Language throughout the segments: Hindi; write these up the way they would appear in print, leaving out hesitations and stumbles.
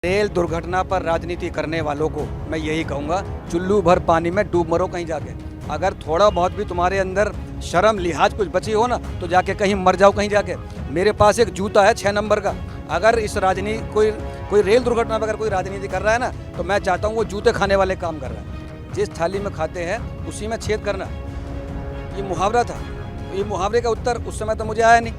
रेल दुर्घटना पर राजनीति करने वालों को मैं यही कहूँगा, चुल्लू भर पानी में डूब मरो कहीं जाके। अगर थोड़ा बहुत भी तुम्हारे अंदर शर्म लिहाज कुछ बची हो ना, तो जाके कहीं मर जाओ कहीं जाके। मेरे पास एक जूता है 6 नंबर का। अगर इस राजनीति कोई रेल दुर्घटना पर अगर कोई राजनीति कर रहा है ना, तो मैं चाहता हूँ वो जूते खाने वाले काम कर रहा है। जिस थाली में खाते हैं उसी में छेद करना, ये मुहावरा था। ये मुहावरे का उत्तर उस समय तो मुझे आया नहीं,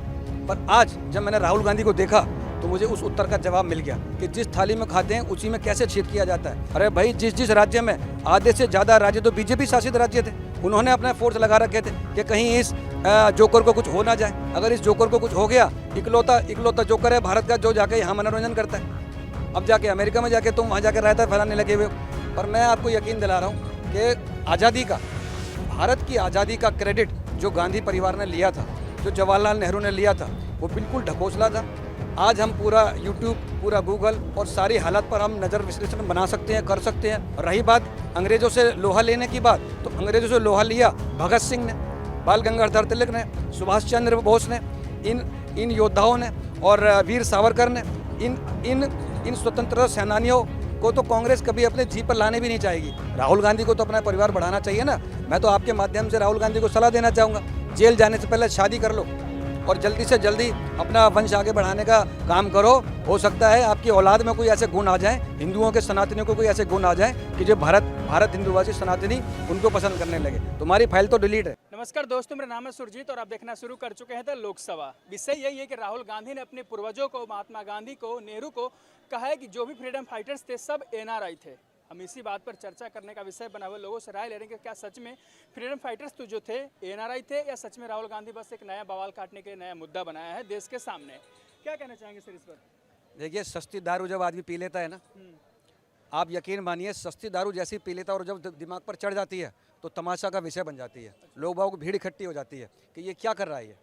पर आज जब मैंने राहुल गांधी को देखा तो मुझे उस उत्तर का जवाब मिल गया कि जिस थाली में खाते हैं उसी में कैसे छेद किया जाता है। अरे भाई, जिस राज्य में आधे से ज़्यादा राज्य तो बीजेपी शासित राज्य थे, उन्होंने अपना फोर्स लगा रखे थे कि कहीं इस जोकर को कुछ हो ना जाए। अगर इस जोकर को कुछ हो गया, इकलौता जोकर है भारत का जो जाके यहाँ मनोरंजन करता है। अब जाके अमेरिका में जाके तुम वहाँ जाकर रहता फैलाने लगे हुए हो। पर मैं आपको यकीन दिला रहा हूँ कि आज़ादी का, भारत की आज़ादी का क्रेडिट जो गांधी परिवार ने लिया था, जो जवाहरलाल नेहरू ने लिया था, वो बिल्कुल ढकोसला था। आज हम पूरा यूट्यूब, पूरा गूगल और सारी हालत पर हम नज़र विश्लेषण बना सकते हैं, कर सकते हैं। और रही बात अंग्रेज़ों से लोहा लेने की बात, तो अंग्रेज़ों से लोहा लिया भगत सिंह ने, बाल गंगाधर तिलक ने, सुभाष चंद्र बोस ने, इन योद्धाओं ने और वीर सावरकर ने। इन स्वतंत्रता सेनानियों को तो कांग्रेस कभी अपने जी पर लाने भी नहीं चाहेगी। राहुल गांधी को तो अपना परिवार बढ़ाना चाहिए ना। मैं तो आपके माध्यम से राहुल गांधी को सलाह देना चाहूँगा, जेल जाने से पहले शादी कर लो और जल्दी से जल्दी अपना वंश आगे बढ़ाने का काम करो। हो सकता है आपकी औलाद में कोई ऐसे गुण आ जाए, हिंदुओं के सनातनियों को कोई ऐसे गुण आ जाए कि जो भारत हिंदुवासी सनातनी उनको पसंद करने लगे। तुम्हारी फाइल तो डिलीट है। नमस्कार दोस्तों, मेरा नाम है सुरजीत और आप देखना शुरू कर चुके हैं द लोकसभा। विषय यही है कि राहुल गांधी ने अपने पूर्वजों को, महात्मा गांधी को, नेहरू को कहा है कि जो भी फ्रीडम फाइटर्स थे सब एनआरआई थे। हम इसी बात पर चर्चा करने का विषय बना हुआ, लोगों से राय ले रहे हैं कि क्या सच में फ्रीडम फाइटर्स तो जो थे एनआरआई थे, या सच में राहुल गांधी बस एक नया बवाल काटने के लिए नया मुद्दा बनाया है देश के सामने। क्या कहना चाहेंगे सर इस पर? देखिए, सस्ती दारू जब आदमी पी लेता है ना, आप यकीन मानिए, सस्ती दारू जैसी पी लेता है और जब दिमाग पर चढ़ जाती है तो तमाशा का विषय बन जाती है। लोग बागों की भीड़ इकट्ठी हो जाती है कि ये क्या कर रहा है।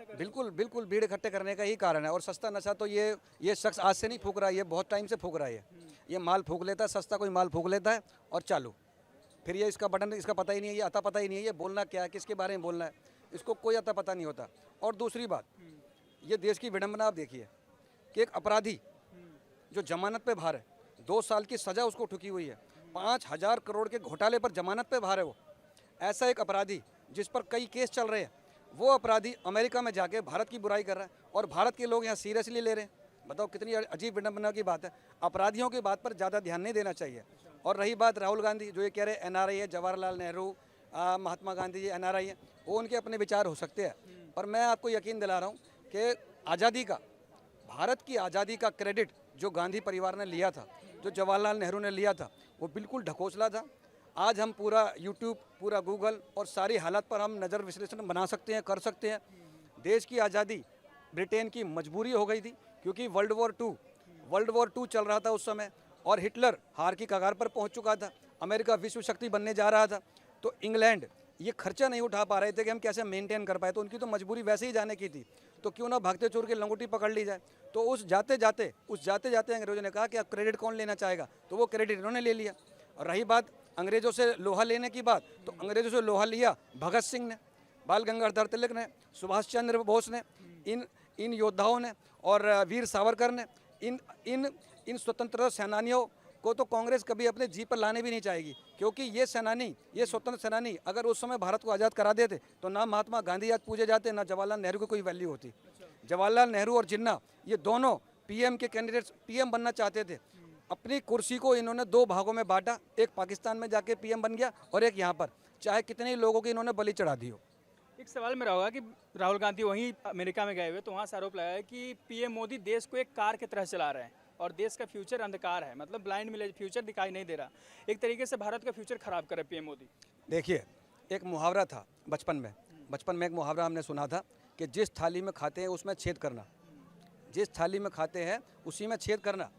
बिल्कुल भीड़ इकट्ठे करने का ही कारण है। और सस्ता नशा तो ये शख्स आज से नहीं फूक रहा है, ये बहुत टाइम से फूक रहा है। ये माल फूक लेता है, सस्ता कोई माल फूक लेता है और चालू। फिर ये इसका बटन इसका पता ही नहीं है, ये अता पता ही नहीं है, ये बोलना क्या है, किसके बारे में बोलना है, इसको कोई अता पता नहीं होता। और दूसरी बात, ये देश की विडंबना आप देखिए कि एक अपराधी जो जमानत पे बाहर है, 2 साल की सज़ा उसको ठुकी हुई है, 5,000 करोड़ के घोटाले पर जमानत पे बाहर है वो। ऐसा एक अपराधी जिस पर कई केस चल रहे हैं, वो अपराधी अमेरिका में जाके भारत की बुराई कर रहा है और भारत के लोग यहाँ सीरियसली ले रहे हैं। बताओ कितनी अजीब विडंबना की बात है। अपराधियों की बात पर ज़्यादा ध्यान नहीं देना चाहिए। और रही बात राहुल गांधी जो ये कह रहे हैं एनआरआई है, जवाहरलाल नेहरू, महात्मा गांधी जी एनआरआई है, वो उनके अपने विचार हो सकते हैं। पर मैं आपको यकीन दिला रहा हूँ कि आज़ादी का, भारत की आज़ादी का क्रेडिट जो गांधी परिवार ने लिया था, जो जवाहरलाल नेहरू ने लिया था, वो बिल्कुल ढकोसला था। आज हम पूरा यूट्यूब, पूरा गूगल और सारी हालत पर हम नज़र विश्लेषण बना सकते हैं, कर सकते हैं। देश की आज़ादी ब्रिटेन की मजबूरी हो गई थी, क्योंकि वर्ल्ड वॉर 2 चल रहा था उस समय और हिटलर हार की कगार पर पहुंच चुका था। अमेरिका विश्व शक्ति बनने जा रहा था, तो इंग्लैंड ये खर्चा नहीं उठा पा रहे थे कि हम कैसे मेंटेन कर पाए, तो उनकी तो मजबूरी वैसे ही जाने की थी। तो क्यों ना भागते चोर की लंगोटी पकड़ ली जाए। तो उस जाते जाते अंग्रेजों ने कहा कि अब क्रेडिट कौन लेना चाहेगा, तो वो क्रेडिट इन्होंने ले लिया। और रही बात अंग्रेज़ों से लोहा लेने की बात, तो अंग्रेज़ों से लोहा लिया भगत सिंह ने, बाल गंगाधर तिलक ने, सुभाष चंद्र बोस ने, इन योद्धाओं ने और वीर सावरकर ने। इन स्वतंत्रता सेनानियों को तो कांग्रेस कभी अपने जी पर लाने भी नहीं चाहेगी, क्योंकि ये स्वतंत्र सेनानी अगर उस समय भारत को आज़ाद करा देते तो ना महात्मा गांधी आज पूजे जाते, ना जवाहरलाल नेहरू की कोई वैल्यू होती। जवाहरलाल नेहरू और जिन्ना ये दोनों पीएम के कैंडिडेट्स, पीएम बनना चाहते थे। अपनी कुर्सी को इन्होंने 2 भागों में बांटा, एक पाकिस्तान में जाके पीएम बन गया और एक यहाँ पर, चाहे कितने लोगों की इन्होंने बलि चढ़ा दी हो। एक सवाल मेरा होगा कि राहुल गांधी वहीं अमेरिका में गए हुए, तो वहाँ से आरोप लगाया है कि पीएम मोदी देश को एक कार की तरह चला रहे हैं और देश का फ्यूचर अंधकार है, मतलब ब्लाइंड मिले, फ्यूचर दिखाई नहीं दे रहा। एक तरीके से भारत का फ्यूचर खराब करे पीएम मोदी। देखिए, एक मुहावरा था बचपन में एक मुहावरा हमने सुना था कि जिस थाली में खाते हैं उसमें छेद करना, जिस थाली में खाते हैं उसी में छेद करना,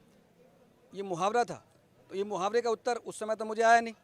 ये मुहावरा था। तो ये मुहावरे का उत्तर उस समय तो मुझे आया नहीं,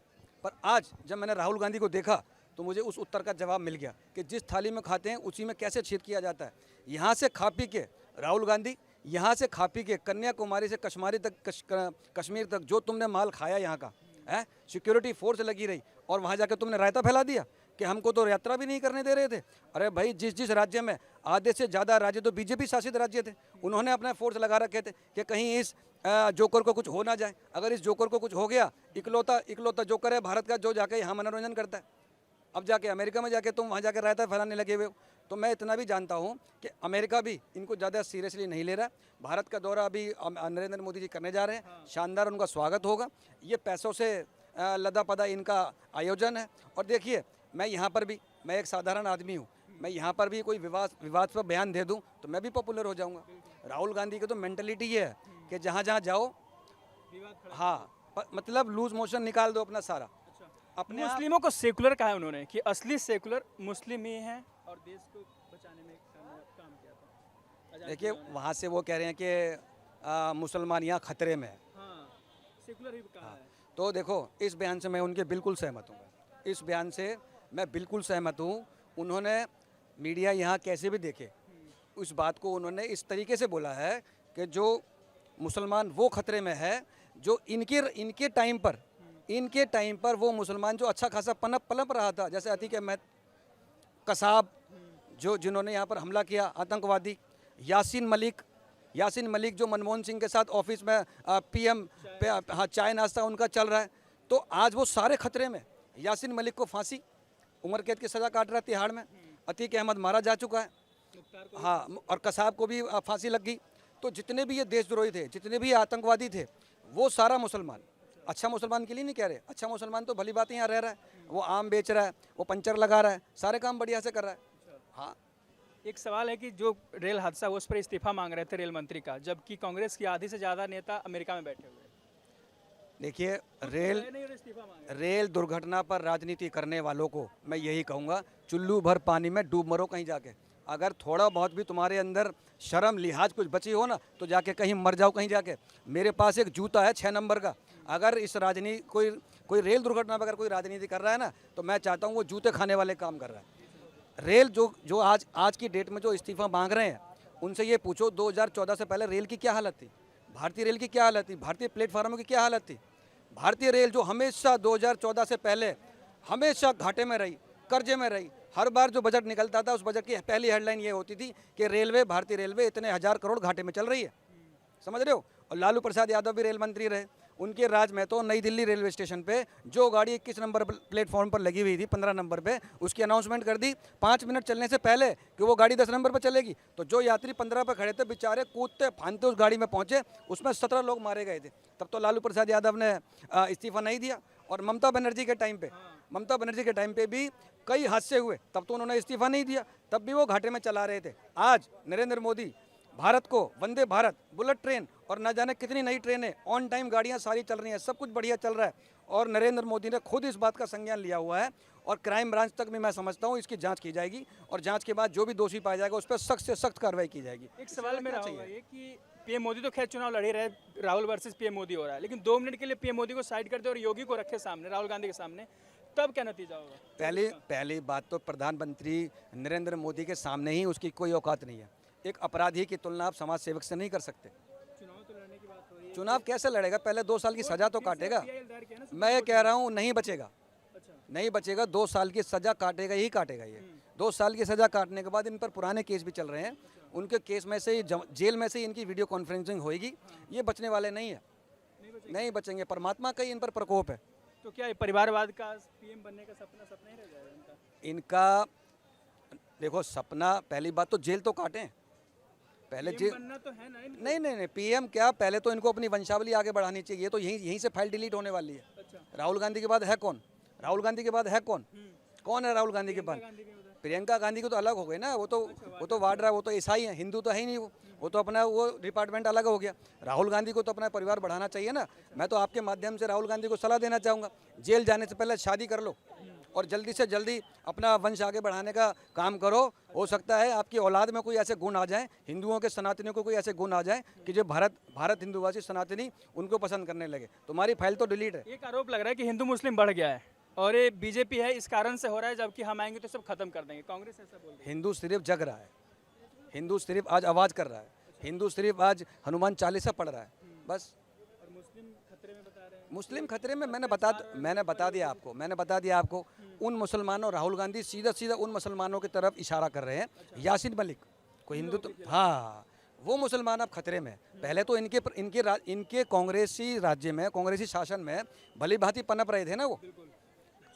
पर आज जब मैंने राहुल गांधी को देखा तो मुझे उस उत्तर का जवाब मिल गया कि जिस थाली में खाते हैं उसी में कैसे छेद किया जाता है। यहाँ से खा पी के राहुल गांधी, यहाँ से खा पी के कन्याकुमारी से कश्मीर तक जो तुमने माल खाया यहाँ का है, सिक्योरिटी फोर्स लगी रही और वहाँ जाकर तुमने रायता फैला दिया कि हमको तो यात्रा भी नहीं करने दे रहे थे। अरे भाई, जिस राज्य में आधे से ज़्यादा राज्य तो बीजेपी शासित राज्य थे, उन्होंने अपना फोर्स लगा रखे थे कि कहीं इस जोकर को कुछ हो ना जाए। अगर इस जोकर को कुछ हो गया, इकलौता इकलौता जोकर है भारत का जो जाके यहाँ मनोरंजन करता है। अब जाके अमेरिका में जाके तुम वहाँ जाके रायता फैलाने लगे हुए हो। तो मैं इतना भी जानता हूँ कि अमेरिका भी इनको ज़्यादा सीरियसली नहीं ले रहा। भारत का दौरा अभी नरेंद्र मोदी जी करने जा रहे हैं, शानदार उनका स्वागत होगा। ये पैसों से लदा पदा इनका आयोजन है। और देखिए, मैं यहाँ पर भी, मैं एक साधारण आदमी हूँ, मैं यहाँ पर भी कोई विवाद पर बयान दे दूँ तो मैं भी पॉपुलर हो जाऊँगा। राहुल गांधी की तो मेंटलिटी ये है कि जहाँ जहाँ जाओ, हाँ, मतलब लूज मोशन निकाल दो अपना सारा। अपने मुस्लिमों को सेकुलर कहा है उन्होंने कि असली सेकुलर मुस्लिम ही हैं और देश को बचाने में काम किया था। देखिए, वहाँ से वो कह रहे हैं कि मुसलमान यहाँ खतरे में है। हाँ, सेकुलर ही कहा है। तो देखो, इस बयान से मैं उनके बिल्कुल सहमत हूँ। इस बयान से मैं बिल्कुल सहमत हूँ। उन्होंने मीडिया यहाँ कैसे भी देखे, उस बात को उन्होंने इस तरीके से बोला है कि जो मुसलमान वो खतरे में है जो इनके टाइम पर वो मुसलमान जो अच्छा खासा पनप रहा था, जैसे अतीक अहमद, कसाब, जो जिन्होंने यहाँ पर हमला किया, आतंकवादी, यासीन मलिक जो मनमोहन सिंह के साथ ऑफिस में पीएम पे हाँ चाय नाश्ता उनका चल रहा है। तो आज वो सारे खतरे में। यासीन मलिक को फांसी, उम्र कैद की सज़ा काट रहा है तिहाड़ में। अतीक अहमद मारा जा चुका है, हाँ, और कसाब को भी फांसी लग गई। तो जितने भी ये देशद्रोही थे, जितने भी आतंकवादी थे, वो सारा मुसलमान, अच्छा मुसलमान के लिए नहीं कह रहे, अच्छा मुसलमान तो भली बात यहाँ रह रहा है, वो आम बेच रहा है, वो पंचर लगा रहा है, सारे काम बढ़िया से कर रहा है। हाँ, एक सवाल है कि जो रेल हादसा हुआ उस पर इस्तीफा मांग रहे थे रेल मंत्री का, जबकि कांग्रेस की आधी से ज़्यादा नेता अमेरिका में बैठे हुए हैं। देखिए, रेल दुर्घटना पर राजनीति करने वालों को मैं यही कहूँगा, चुल्लू भर पानी में डूब मरो कहीं जाके। अगर थोड़ा बहुत भी तुम्हारे अंदर शर्म लिहाज कुछ बची हो ना, तो जाके कहीं मर जाओ कहीं जाके। मेरे पास एक जूता है 6 नंबर का। अगर इस राजनीति कोई रेल दुर्घटना पर अगर कोई राजनीति कर रहा है ना, तो मैं चाहता हूँ वो जूते खाने वाले काम कर रहा है। रेल जो आज की डेट में जो इस्तीफा मांग रहे हैं, उनसे ये पूछो 2014 से पहले रेल की क्या हालत थी, भारतीय रेल की क्या हालत थी, भारतीय प्लेटफार्मों की क्या हालत थी। भारतीय रेल जो हमेशा 2014 से पहले हमेशा घाटे में रही, कर्जे में रही। हर बार जो बजट निकलता था, उस बजट की पहली हेडलाइन ये होती थी कि भारतीय रेलवे इतने 1000 करोड़ घाटे में चल रही है। समझ रहे हो। और लालू प्रसाद यादव भी रेल मंत्री रहे, उनके राज में तो नई दिल्ली रेलवे स्टेशन पे जो गाड़ी 21 नंबर प्लेटफॉर्म पर लगी हुई थी 15 नंबर पे, उसकी अनाउंसमेंट कर दी 5 मिनट चलने से पहले कि वो गाड़ी 10 नंबर पर चलेगी। तो जो यात्री 15 पर खड़े थे बेचारे कूदते फांदते उस गाड़ी में पहुंचे, उसमें 17 लोग मारे गए थे। तब तो लालू प्रसाद यादव ने इस्तीफा नहीं दिया। और ममता बनर्जी के टाइम पे भी कई हादसे हुए, तब तो उन्होंने इस्तीफा नहीं दिया, तब भी वो घाटे में चला रहे थे। आज नरेंद्र मोदी भारत को वंदे भारत, बुलेट ट्रेन और न जाने कितनी नई ट्रेनें, ऑन टाइम गाड़ियां सारी चल रही हैं, सब कुछ बढ़िया चल रहा है। और नरेंद्र मोदी ने खुद इस बात का संज्ञान लिया हुआ है। और क्राइम ब्रांच तक भी मैं समझता हूँ इसकी जांच की जाएगी, और जांच के बाद जो भी दोषी पाया जाएगा उस पर सख्त से सख्त कार्रवाई की जाएगी। एक सवाल मेरा होगा ये कि पीएम मोदी तो खैर चुनाव लड़ ही रहे, राहुल वर्सेस पीएम मोदी हो रहा है, लेकिन 2 मिनट के लिए पीएम मोदी को साइड कर दे और योगी को रखे सामने, राहुल गांधी के सामने, तब क्या नतीजा होगा? पहली बात तो प्रधानमंत्री नरेंद्र मोदी के सामने ही उसकी कोई औकात नहीं है। एक अपराधी की तुलना आप समाज सेवक से नहीं कर सकते। चुनाव तो लड़ने की बात हो रही है। चुनाव कैसे लड़ेगा? पहले 2 साल की सजा तो काटेगा। मैं ये कह रहा हूँ नहीं बचेगा, नहीं बचेगा। 2 साल की सजा काटेगा ही काटेगा ये। 2 साल की सजा काटने के बाद इन पर पुराने केस भी चल रहे हैं, उनके केस में से जेल में से इनकी वीडियो कॉन्फ्रेंसिंग होगी। ये बचने वाले नहीं है, नहीं बचेंगे। परमात्मा का ही इन पर प्रकोप है। तो क्या परिवारवाद का पीएम बनने का सपना ही रह जाएगा इनका? देखो, सपना, पहली बात तो जेल तो काटें पहले। जेल बनना तो है ना। नहीं, पीएम क्या, पहले तो इनको अपनी वंशावली आगे बढ़ानी चाहिए। ये तो यहीं से फाइल डिलीट होने वाली है। अच्छा। राहुल गांधी के बाद है कौन? राहुल गांधी के बाद है कौन? कौन है राहुल गांधी के बाद? प्रियंका गांधी को तो अलग हो गई ना, वो तो वाड्रा, वो तो ईसाई है, हिंदू तो है ही नहीं। वो तो अपना वो डिपार्टमेंट अलग हो गया। राहुल गांधी को तो अपना परिवार बढ़ाना चाहिए ना। मैं तो आपके माध्यम से राहुल गांधी को सलाह देना चाहूँगा, जेल जाने से पहले शादी कर लो और जल्दी से जल्दी अपना वंश आगे बढ़ाने का काम करो। हो सकता है आपकी औलाद में कोई ऐसे गुण आ जाए, हिंदुओं के सनातनियों को कोई ऐसे गुण आ जाए कि जो भारत हिंदुवासी सनातनी उनको पसंद करने लगे। तुम्हारी फाइल तो डिलीट है। एक आरोप लग रहा है कि हिंदू मुस्लिम बढ़ गया है और ये बीजेपी है इस कारण से हो रहा है, जबकि हम आएंगे तो सब खत्म कर देंगे। कांग्रेस ऐसा बोल रही है। हिंदू सिर्फ जग रहा है, हिंदू सिर्फ आज आवाज़ कर रहा है, हिंदू सिर्फ आज हनुमान चालीसा पढ़ रहा है, बस। और मुस्लिम खतरे में बता रहे हैं। मुस्लिम खतरे में मैंने बता दिया आपको। उन मुसलमानों, राहुल गांधी सीधा उन मुसलमानों की तरफ इशारा कर रहे हैं। यासीन मलिक कोई हिंदू तो, हाँ, वो मुसलमान अब खतरे में है। पहले तो इनके कांग्रेसी राज्य में, कांग्रेसी शासन में भली भांति पनप रहे थे ना, वो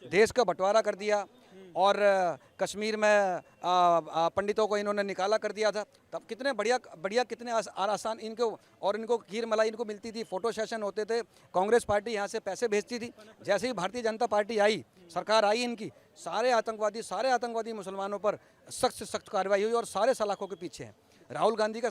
देश का बंटवारा कर दिया और कश्मीर में पंडितों को इन्होंने निकाला कर दिया था। तब कितने बढ़िया कितने आसान इनको खीर मलाई इनको मिलती थी, फोटो सेशन होते थे, कांग्रेस पार्टी यहाँ से पैसे भेजती थी। जैसे ही भारतीय जनता पार्टी आई, सरकार आई इनकी, सारे आतंकवादी मुसलमानों पर सख्त से सख्त कार्रवाई हुई और सारे सलाखों के पीछे हैं। राहुल गांधी का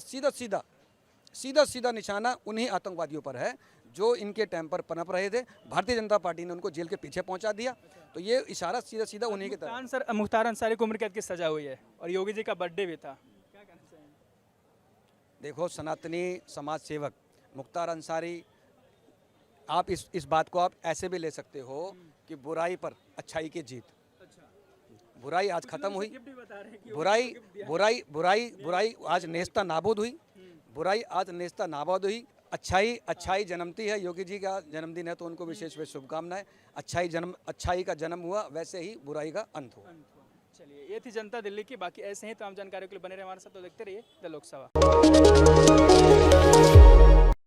सीधा निशाना उन्हीं आतंकवादियों पर है जो इनके टाइम पर पनप रहे थे। भारतीय जनता पार्टी ने उनको जेल के पीछे पहुंचा दिया, तो ये इशारा सीधा उन्हीं की तरफ। मुख्तार अंसारी को उम्र कैद की सजा हुई है और योगी जी का बर्थडे भी था, क्या कहना चाहेंगे? देखो, सनातनी समाज सेवक मुख्तार अंसारी, आप इस बात को आप ऐसे भी ले सकते हो कि बुराई पर अच्छाई की जीत। बुराई आज खत्म हुई, बुराई आज नेस्ता नाबूद हुई, अच्छाई जन्मती है। योगी जी का जन्मदिन है तो उनको विशेष शुभकामनाएं। अच्छाई का जन्म हुआ, वैसे ही बुराई का अंत हुआ। चलिए, ये थी जनता दिल्ली की। बाकी ऐसे ही तमाम जानकारियों के लिए बने रहे हमारे साथ, तो देखते रहिए द लोकसभा।